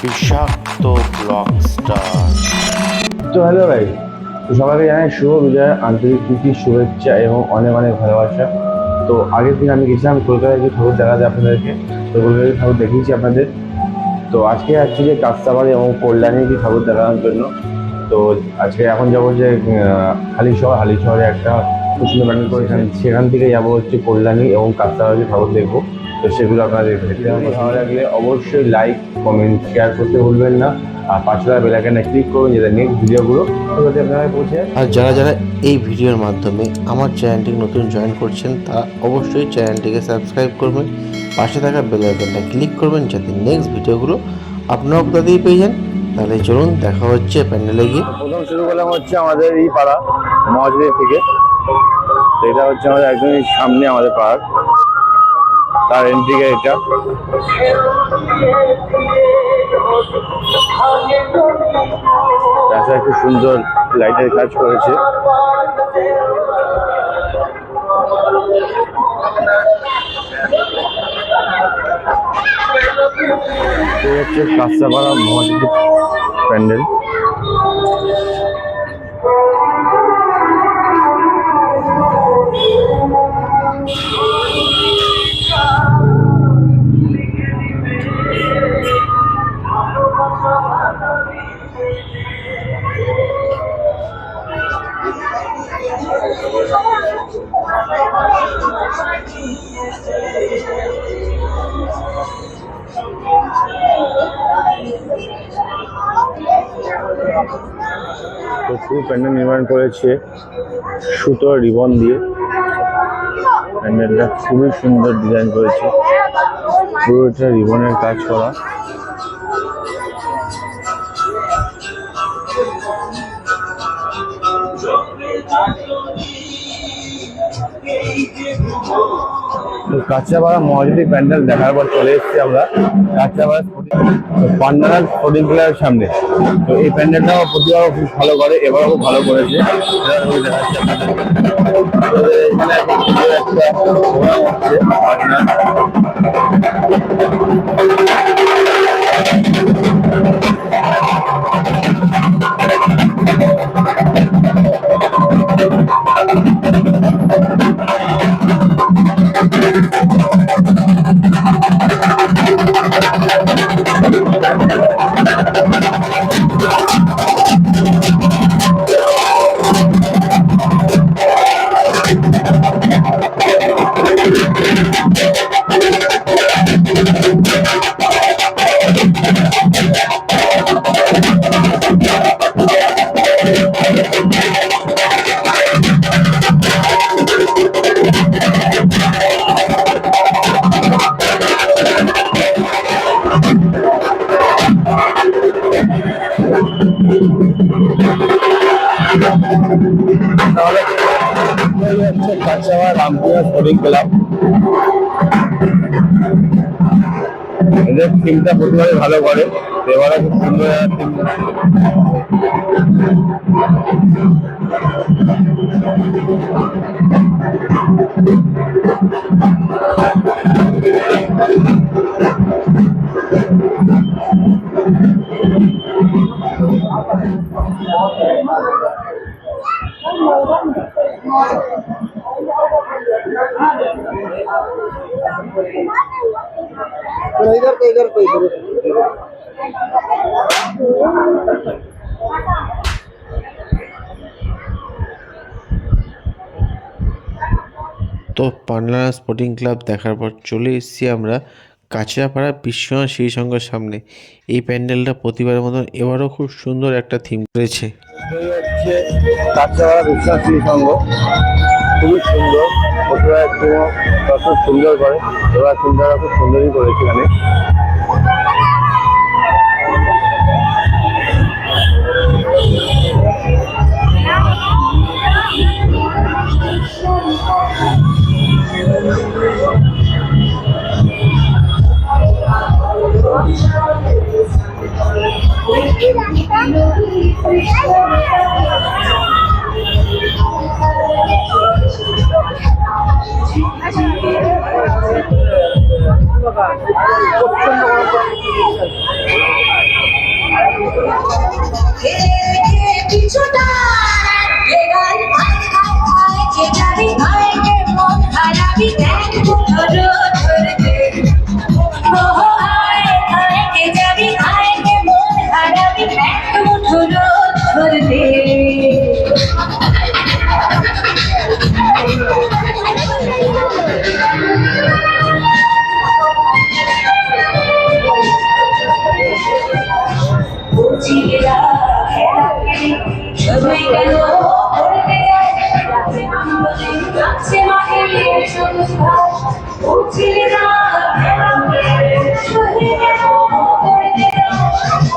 বিষাক্ত ব্লকস্টার। তো হ্যালো ভাই, তো সবাইকে জানাই শুভ বিজয়, আন্তরিক প্রীতি, শুভেচ্ছা এবং অনেক অনেক ভালোবাসা। তো আগের দিন আমি গেছিলাম কলকাতায় যে ঠাকুর দেখাতে আপনাদেরকে, তো কলকাতায় ঠাকুর দেখিয়েছি আপনাদের। তো আজকে যাচ্ছি যে কাস্তাবাড়ি এবং কল্যাণী যে ঠাকুর দেখানোর জন্য। তো আজকে এখন যাবো যে হালি শহরে একটা খুব সুন্দর প্যান্ডেল করে সেখান থেকে যাবো হচ্ছে কল্যাণী এবং কাস্তাবাড়ি ঠাকুর দেখবো। তো সেগুলো আপনারা দেখতে ভালো লাগলে অবশ্যই লাইক, কমেন্ট, শেয়ার করতে ভুলবেন না। আর পাশে বেল আইকনে ক্লিক করুন যাতে নেক্সট ভিডিওগুলো যাতে আপনারা পৌঁছে যায়। আর যারা যারা এই ভিডিওর মাধ্যমে আমার চ্যানেলটিকে নতুন জয়েন করছেন তারা অবশ্যই চ্যানেলটিকে সাবস্ক্রাইব করবেন, পাশে থাকা বেল আইকনটা ক্লিক করবেন যাতে নেক্সট ভিডিওগুলো আপনারাও তাদেরই পেয়ে যান। তাহলে চলুন দেখা হচ্ছে প্যান্ডেলে গিয়ে। প্রথম শুরু করলাম হচ্ছে আমাদের এই পাড়া মহাজদের থেকে। তো এটা হচ্ছে আমাদের একদমই সামনে আমাদের পাড়ার, তার এন্ট্রি গেট এটা। রাস্তায় খুব সুন্দর লাইটের কাজ করেছে। এই হচ্ছে কাঁচাপাড়া মসজিদ প্যান্ডেল। তো পুরো প্যান্ডেল নির্মাণ করেছে সুতোর রিবন দিয়ে। প্যান্ডেলটা খুবই সুন্দর ডিজাইন করেছে, পুরোটা রিবনের কাজ করা। তো কাঁচাপাড়া মহাজনী প্যান্ডেল দেখার পর চলে এসেছি আমরা কাঁচাপাড়া পান্ডানাল স্পোর্টিং ক্লাবের সামনে। তো এই প্যান্ডেলটাও প্রতিবারও খুব ভালো করে, এবারও খুব ভালো করেছে। দেখাচ্ছি আপনাদের এখানে একটা প্রোগ্রাম হচ্ছে। কাঁচাপাড়া রামপুরা স্পোর্টিং ক্লাব, এদের থিমটা প্রতিবারে ভালো করে, এবারও খুব সুন্দর থিম। তো পান্ডানা স্পোর্টিং ক্লাব দেখার পর চলে এসেছি আমরা কাঁচরাপাড়া বিশ্বনাথ শ্রীসংঘের সামনে। এই প্যান্ডেলটা প্রতিবারের মতন এবারও খুব সুন্দর একটা থিম করেছে। কাঁচাপাড়া বিশ্বনাথ শ্রীসংঘ খুবই সুন্দর, প্রতিবার খুব সুন্দর করে, এবার থিমটা খুব সুন্দরই করেছে এখানে। কিছুটা গান আয় আয় আয় কে যাবি আয় কে মন হারাবি দেখ ধরো ধরতে আয় আয় কে যাবি আয় কে মন হারাবি দেখ ধরো ধরতে ছেলেরা খেলা খেলে সবাই গেল পড়তে যায় যাচ্ছে মাঠে সবুজ ঘাস ও ছেলেরা খেলা খেলে সবাই গেল পড়তে যায়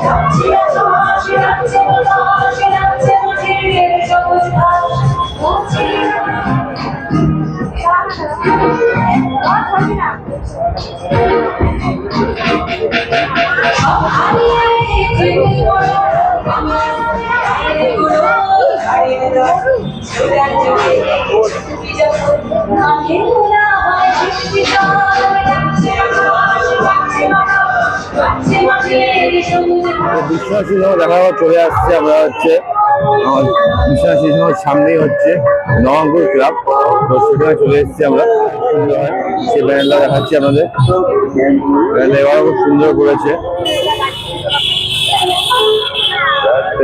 যাচ্ছে আকাশ যাচ্ছে বাতাস যাচ্ছে মাঠে সবুজ ঘাস ও ছেলেরা বিশ্বাসী দেখা চলে আসছে আমরা হচ্ছে বিশ্বাসী সামনেই হচ্ছে নবাঙ্কুর ক্লাব, তো সেখানে চলে এসেছি আমরা। সেই ব্যান্ডটা দেখাচ্ছি আপনাদের, এবারও খুব সুন্দর করেছে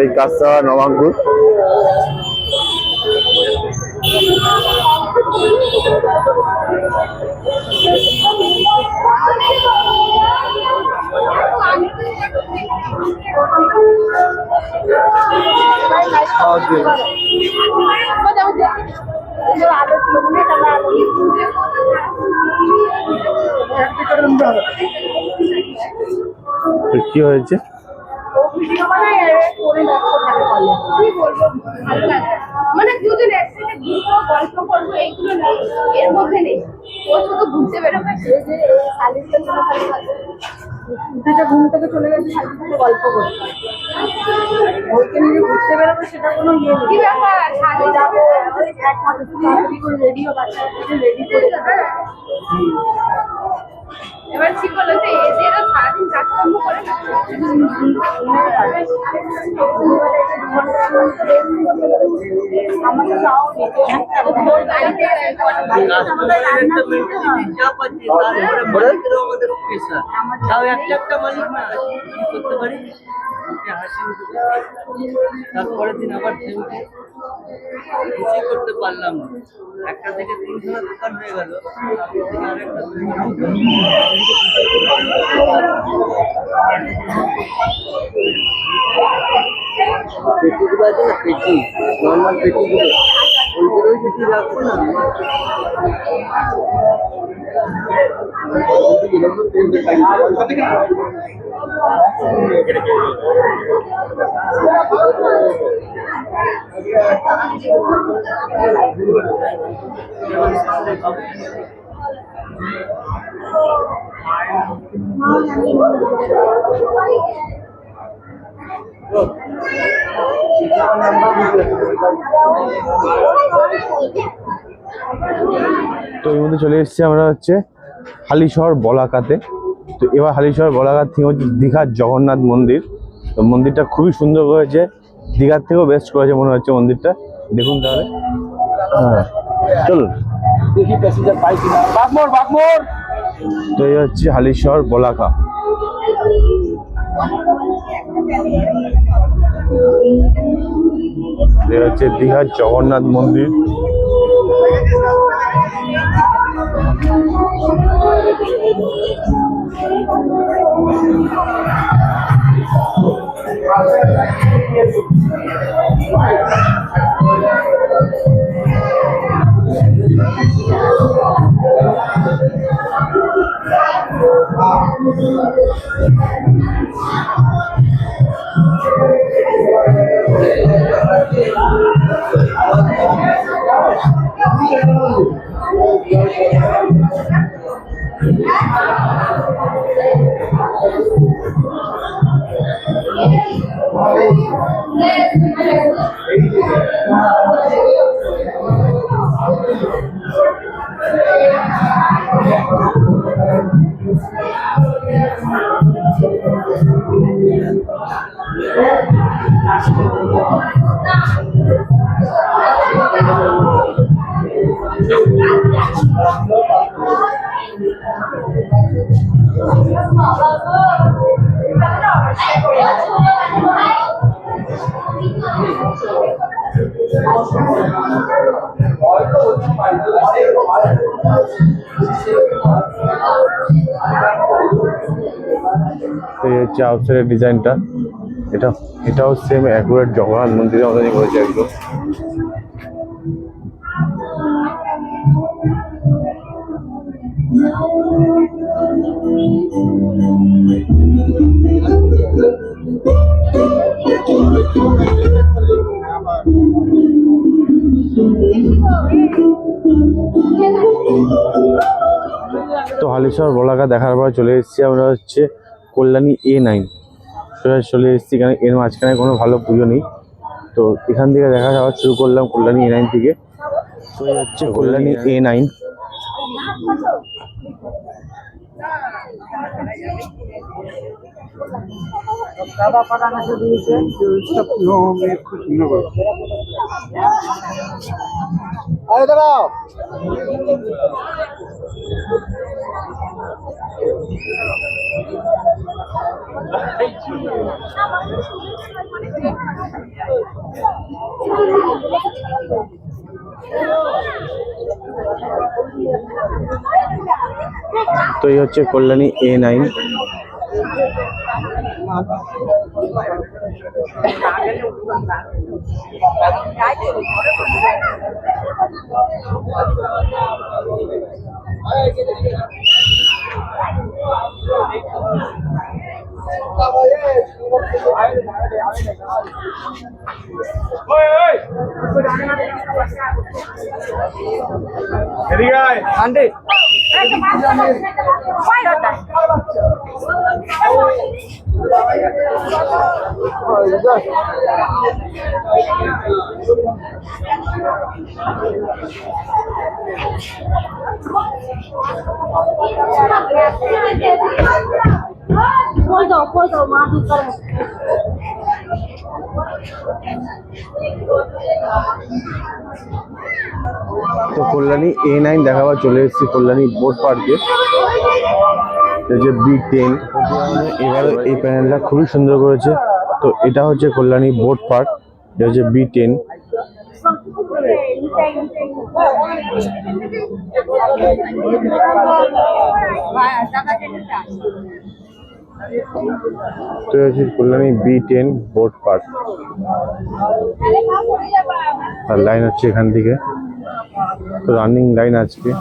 এই কাজটা নবাঙ্কুর। কি হয়েছে? মানে দুজন একসাথে ঘুরবো গল্প করবো এইগুলো নেই, এর মধ্যে নেই। ও শুধু ঘুরতে বেরোবে, ঘুম থেকে চলে গেছে শালির সাথে গল্প করতে, ওইকে নিয়ে ঘুরতে বেরোবে সেটা কোনো ইয়ে নেই। কি ব্যাপার, শালি যাবো রেডিও রেডি করে এবার ঠিক হলো যে এদেরও সারাদিন কাজকর্ম করে না, আমাদের তাও একটা মালিক না করতে পারি, হাসি তারপরের দিন আবার কিছুই করতে পারলাম না। একটা থেকে 3 দোকান হয়ে গেল, পেটিগুলো আছে না, পেটি নর্মাল পেটিগুলো, ওইগুলোই যদি রাখবো না তো এর মধ্যে চলে এসেছি আমরা হচ্ছে হালিশহর বলাকাতে। তো এবার হালিশহর বলাকার থেকে হচ্ছে দীঘার জগন্নাথ মন্দির। তো মন্দিরটা খুবই সুন্দর করেছে, দীঘার থেকেও বেস্ট করেছে মনে হচ্ছে মন্দিরটা। দেখুন তাহলে, চলুন দেখি প্যাসেঞ্জার পাই কিনা। বাগমোড়। তো এই হচ্ছে হালিশহর বলাকা। এই হচ্ছে দীঘার জগন্নাথ মন্দির। তো এই হচ্ছে আউটসাইডের ডিজাইনটা। এটাও সেম অ্যাকুরেট জগন্নাথ মন্দিরের মতনই করেছে একদম। তো হালিশহর বলাকা দেখার পর চলে এসেছি আমরা হচ্ছে কল্যাণী A9 চলে এসেছি। এখানে এর মাঝখানে কোনো ভালো পুজো নেই, তো এখান থেকে দেখা যাওয়া শুরু করলাম কল্যাণী A9 থেকে। তো এই হচ্ছে কল্যাণী A9। তো এই হচ্ছে কল্যাণী A9। তো কল্যাণী A9 দেখাবার চলে এসেছি কল্যাণী বোট পার্কে, যে B10। এবারে এই প্যানেলটা খুবই সুন্দর করেছে। তো এটা হচ্ছে কল্যাণী বোট পার্ক, এটা হচ্ছে B10। তো হচ্ছে কল্যাণী B10 বোট পার্ক। আর লাইন হচ্ছে এখান থেকে, তো রানিং লাইন আজকে।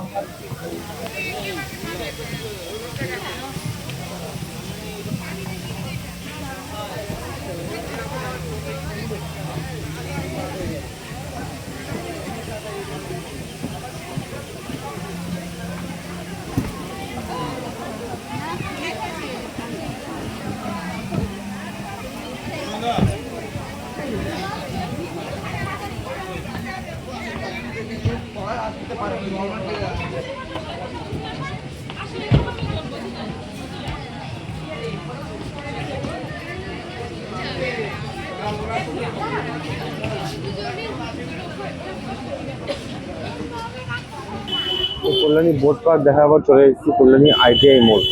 কল্যাণী বোট পার্ক দেখার পর চলে এসেছি কল্যাণী ITI মোড়।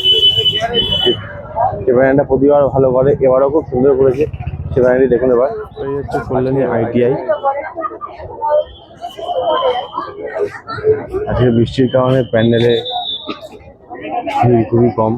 সে ব্র্যান্ডটা প্রতিবার ভালো করে, এবারও খুব সুন্দর করেছে সে ব্র্যান্ডটি, দেখুন এবার। এই হচ্ছে কল্যাণী ITI। আজকে বৃষ্টির কারণে প্যান্ডেলে ভিড় খুবই কম।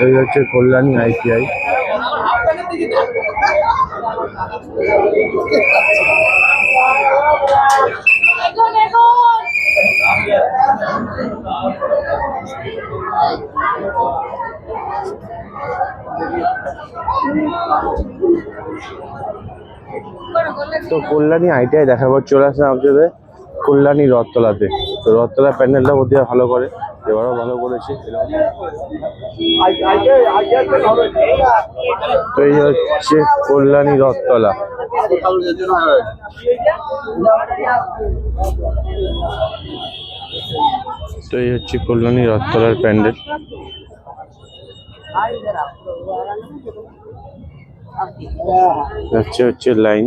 এই হচ্ছে কল্যাণী ITI। তো কল্যাণী ITI দেখার পর চলে আসলাম আপনাদের কল্যাণী রথতলাতে। তো রথতলা প্যান্ডেলটা বোধ ভালো করে, এবারও ভালো করেছে। তো এই হচ্ছে কল্যাণী রথতলা। তো এই হচ্ছে কল্যাণী রথতলার প্যান্ডেল। হচ্ছে লাইন।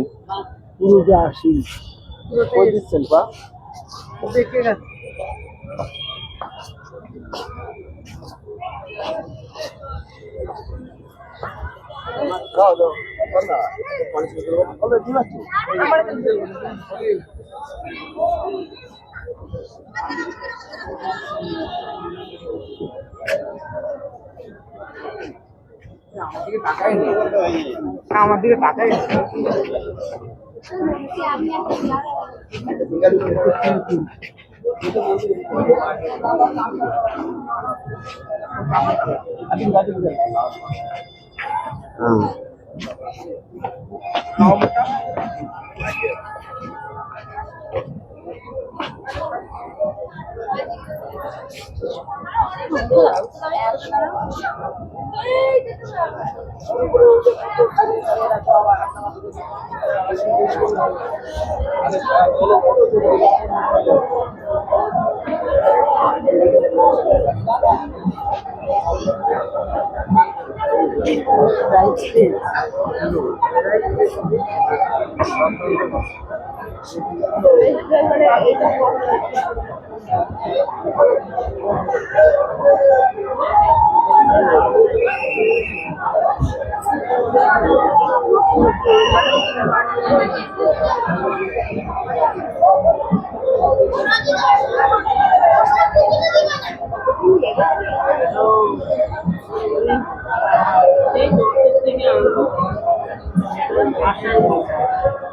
আমার দিকে তাকাই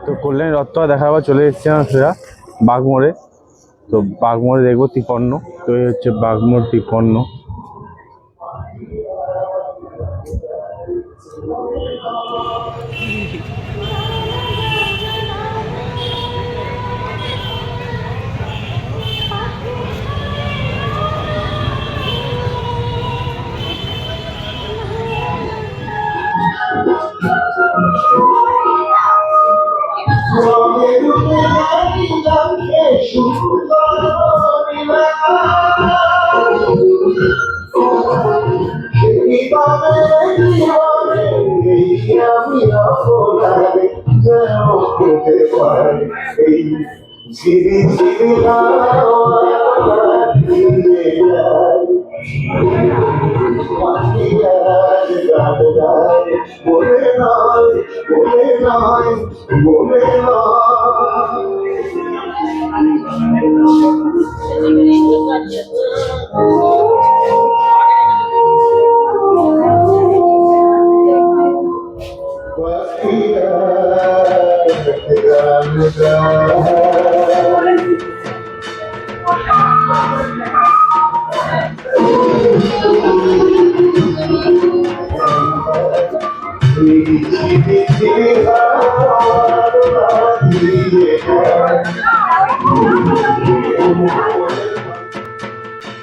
তো কল্যাণী রথতলা দেখার পর চলে এসেছিলাম সেটা বাগমোড়ে। তো বাগমোড়ে দেখবো 53। তো এই হচ্ছে বাগমোড় 53।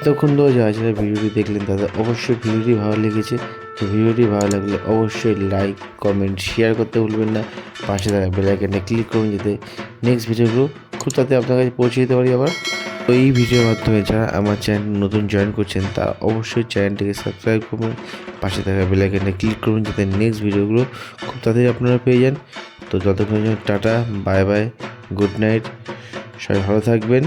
এতক্ষণ ধরে যারা যারা ভিডিওটি দেখলেন তাদের অবশ্যই ভিডিওটি ভালো লেগেছে। তো ভিডিওটি ভালো লাগলে অবশ্যই লাইক কমেন্ট শেয়ার করতে ভুলবেন না। পাশে থাকা বেল আইকনে ক্লিক করুন যাতে নেক্সট ভিডিওগুলো খুব তাড়াতাড়ি আপনার কাছে পৌঁছে দিতে পারি। আবার তো এই ভিডিওর মাধ্যমে যারা আমার চ্যানেল নতুন জয়েন করছেন তারা অবশ্যই চ্যানেলটিকে সাবস্ক্রাইব করবেন। পাশে থাকা বেল আইকনে ক্লিক করুন যাতে নেক্সট ভিডিওগুলো খুব তাড়াতাড়ি আপনারা পেয়ে যান। তো যতক্ষণ tata, bye bye, good night, সবাই ভালো থাকবেন।